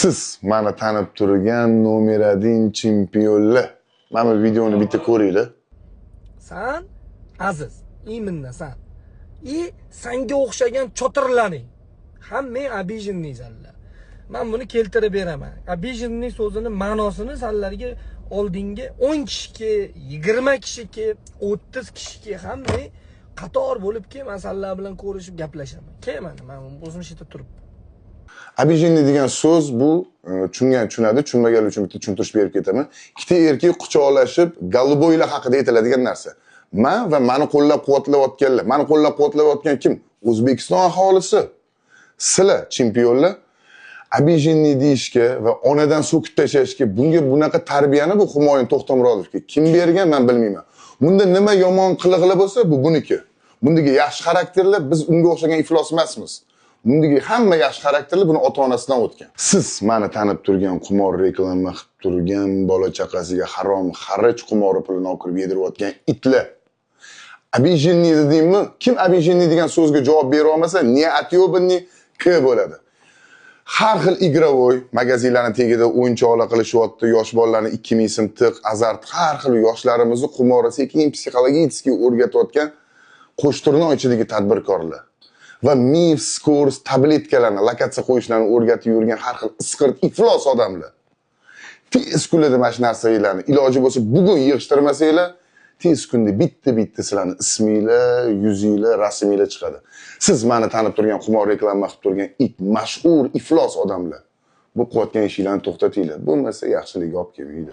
Siz meni tanib turgan nomeradin chempionlar. Mana bu videoni bitta ko'ringlar. Sen aziz, iminnasan. Sanga o'xshagan chotirlaring. Hamma abijinnisanlar. Men buni keltirib beraman. Abijinning so'zini ma'nosini sizlarga oldinga 10 kishiki, 20 kishiki, 30 kishiki hamma qator bo'lib men sizlar bilan ko'rishib gaplashaman. Mana men o'zim shu yerda turibman. Abijinni degan so'z bu tushungan tushunadi, tushunmaganlar uchun bitta tushuntirish berib ketaman. Ikkita erkak quchoqlashib golboylar haqida aytiladigan narsa. Men va meni qo'llab-quvvatlayotganlar. Meni qo'llab-quvvatlayotgan kim? O'zbekiston aholisi. Sizlar chempionlar abijinni deyishga va onadan so'kib tashlashga, bunga bunaqa tarbiyani bu Humoyun To'xtamurodovga kim bergan men bilmayman. Bunda nima yomon qilig'ili bo'lsa, bu buniki. Bundagi yaxshi xarakterlar biz unga o'xshagan iflos emasmiz. Bundagi hamma yaxshi xarakterli buni ota-onasidan o'tgan. Siz meni tanib turgan qimor reklama qilib turgan, bola chaqasiga harom xaraj qimori pulini olib yedirayotgan itlar. Abijinni dedingmi? Kim abijinni degan so'zga javob bera olmasa, ne atyobinni k bo'ladi. Har xil igravoy magazinlarning tagida o'yinchoqlar qilishyapti, yosh bolalarni 2000 so'm tiq, azart, har xil yoshlarimizni qimorga sekin psixologik o'rgatayotgan qo'shtirnoq ichidagi tadbirkorlar. Va mif, skurs, tabletkalarni, lokatsiya qo'yishlarni o'rgatib yurgan har xil isqirt, iflos odamlar. Tez kunlarda mana shu narsalarni iloji bo'lsa bugun yig'ishtirmasanglar, tez kunda bitta sizlarni isminglar, yuzinglar, rasminglar chiqadi. Siz meni tanib turgan, qimor reklama qilib turgan mashhur iflos odamlar. Bu qilayotgan ishinglarni to'xtatinglar. Bo'lmasa yaxshilik olib kelmaydi.